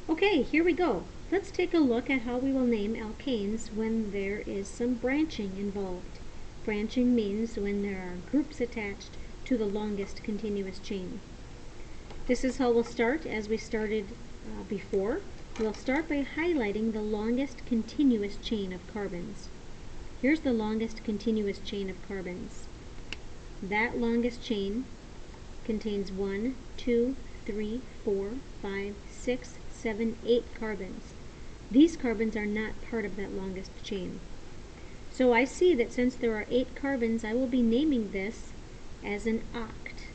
Okay, here we go. Let's take a look at how we will name alkanes when there is some branching involved. Branching means when there are groups attached to the longest continuous chain. This is how we'll start as we started before. We'll start by highlighting the longest continuous chain of carbons. Here's the longest continuous chain of carbons. That longest chain contains 1, 2, 3, 4, 5, 6, 7, 8 carbons. These carbons are not part of that longest chain. So I see that since there are 8 carbons, I will be naming this as an oct.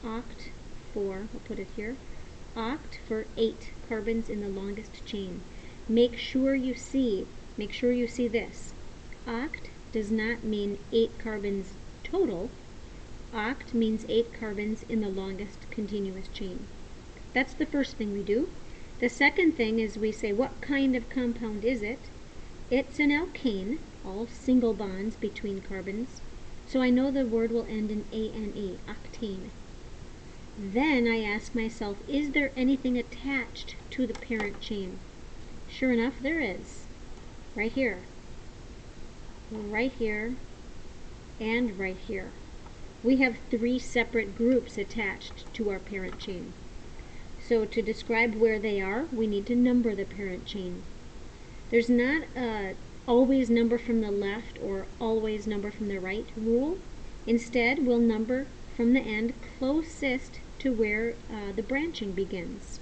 Oct for, I'll put it here, oct for 8 carbons in the longest chain. Make sure you see this. Oct does not mean 8 carbons total. Oct means 8 carbons in the longest continuous chain. That's the first thing we do. The second thing is we say, what kind of compound is it? It's an alkane, all single bonds between carbons. So I know the word will end in ane, octane. Then I ask myself, is there anything attached to the parent chain? Sure enough, there is. Right here, and right here. We have 3 separate groups attached to our parent chain. So to describe where they are, we need to number the parent chain. There's not a always number from the left or always number from the right rule. Instead, we'll number from the end closest to where the branching begins.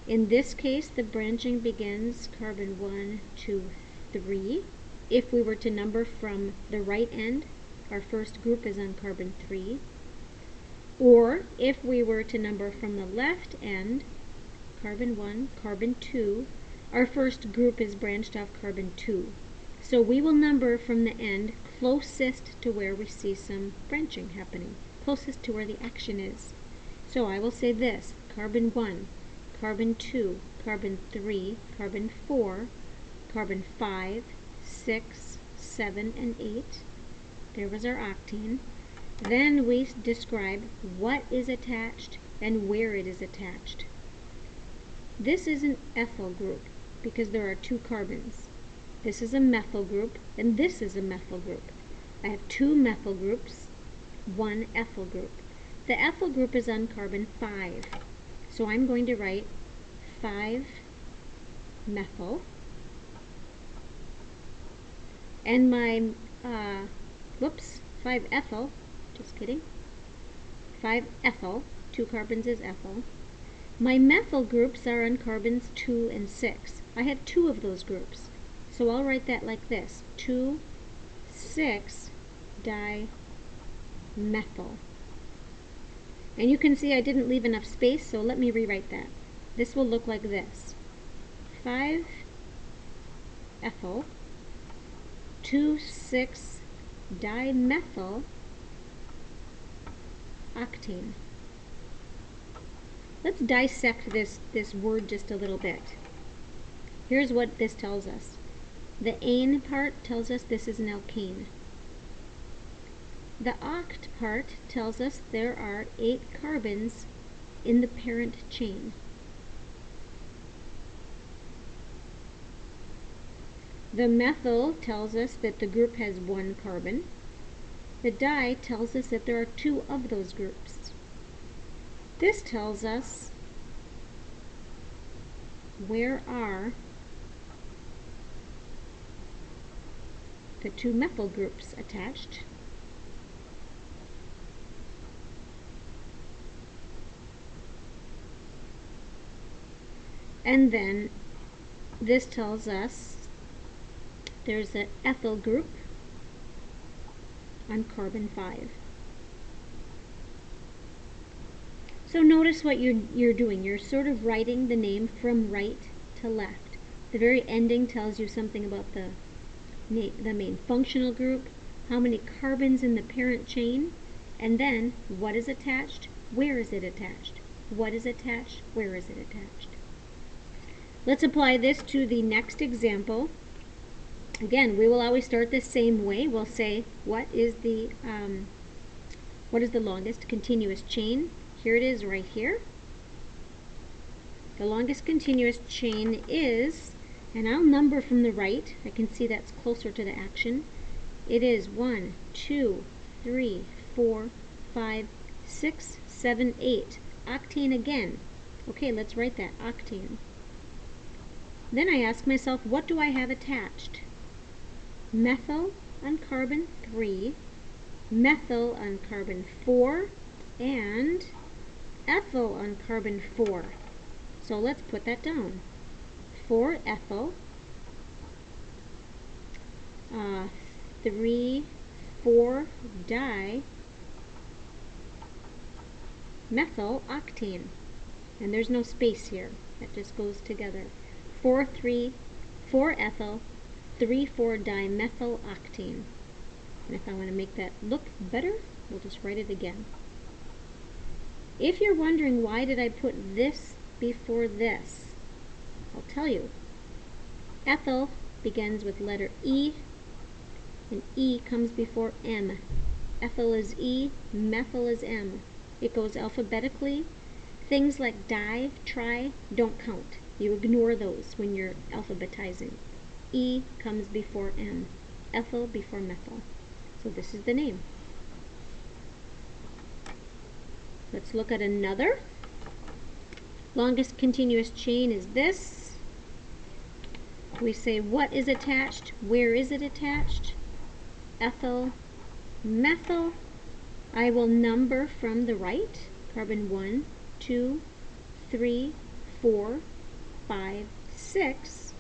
In this case, the branching begins carbon 1, 2, 3. If we were to number from the right end, our first group is on carbon 3. Or if we were to number from the left end, carbon 1, carbon 2, our first group is branched off carbon 2. So we will number from the end closest to where we see some branching happening, closest to where the action is. So I will say this, carbon 1, carbon 2, carbon 3, carbon 4, carbon 5, 6, 7, and 8. There was our octane. Then we describe what is attached and where it is attached. This is an ethyl group because there are 2 carbons. This is a methyl group and this is a methyl group. I have 2 methyl groups, 1 ethyl group. The ethyl group is on carbon 5. So I'm going to write 5-methyl. And my 5-ethyl, just kidding, 5-ethyl, 2 carbons is ethyl. My methyl groups are on carbons 2 and 6. I have 2 of those groups. So I'll write that like this, 2,6-dimethyl. And you can see I didn't leave enough space, so let me rewrite that. This will look like this, 5-ethyl, 2,6-dimethyl octane. Let's dissect this word just a little bit. Here's what this tells us. The ane part tells us this is an alkane. The oct part tells us there are 8 carbons in the parent chain. The methyl tells us that the group has 1 carbon. The di tells us that there are 2 of those groups. This tells us where are the 2 methyl groups attached. And then this tells us there's an ethyl group on carbon 5. So notice what you're doing. You're sort of writing the name from right to left. The very ending tells you something about the main functional group, how many carbons in the parent chain, and then what is attached, where is it attached, what is attached, where is it attached. Let's apply this to the next example. Again, we will always start the same way. We'll say, what is the longest continuous chain? Here it is right here. The longest continuous chain is, and I'll number from the right, I can see that's closer to the action. It is 1, 2, 3, 4, 5, 6, 7, 8. Octane again. Okay, let's write that, octane. Then I ask myself, what do I have attached? Methyl on carbon 3, methyl on carbon 4, and ethyl on carbon 4. So let's put that down. 4 ethyl, 3, 4 di methyl octane. And there's no space here. That just goes together. 4 ethyl, 3, 4 dimethyl octane. And if I want to make that look better, we'll just write it again. If you're wondering why did I put this before this, I'll tell you. Ethyl begins with letter E, and E comes before M. Ethyl is E, methyl is M. It goes alphabetically. Things like di, tri don't count. You ignore those when you're alphabetizing. E comes before M. Ethyl before methyl. So this is the name. Let's look at another. Longest continuous chain is this. We say what is attached, where is it attached? Ethyl, methyl. I will number from the right. Carbon 1, 2, 3, 4, 5, 6.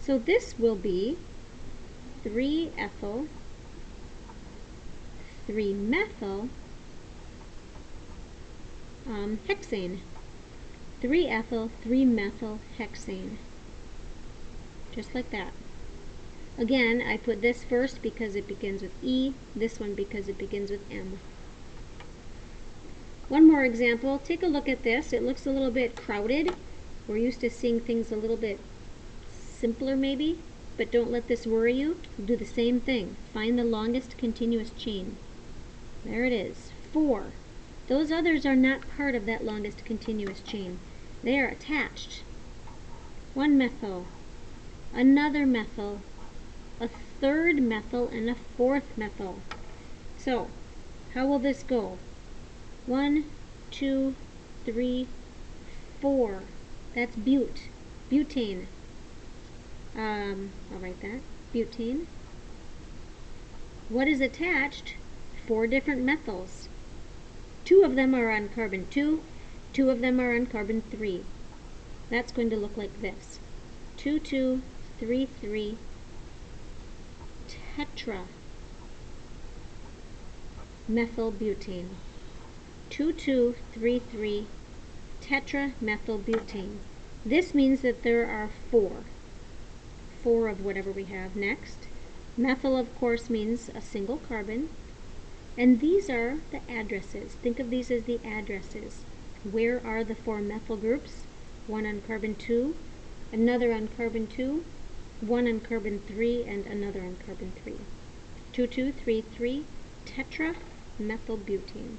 So this will be 3 ethyl, 3 methyl, hexane. 3 ethyl, 3 methyl hexane. Just like that. Again, I put this first because it begins with E, this one because it begins with M. One more example. Take a look at this. It looks a little bit crowded. We're used to seeing things a little bit simpler maybe, but don't let this worry you. Do the same thing. Find the longest continuous chain. There it is. 4. Those others are not part of that longest continuous chain. They are attached. 1 methyl, another methyl, a third methyl, and a fourth methyl. So, how will this go? 1, 2, 3, 4. That's butane. I'll write that. Butane. What is attached? 4 different methyls. 2 of them are on carbon 2, 2 of them are on carbon 3. That's going to look like this. 2, 2, 3, 3, tetra methylbutane. 2, 2, 3, 3, tetramethylbutane. This means that there are 4 of whatever we have next. Methyl, of course, means a single carbon. And these are the addresses. Think of these as the addresses. Where are the 4 methyl groups? 1 on carbon 2, another on carbon 2, 1 on carbon 3, and another on carbon 3. 2, 2, 3, 3, tetramethylbutane.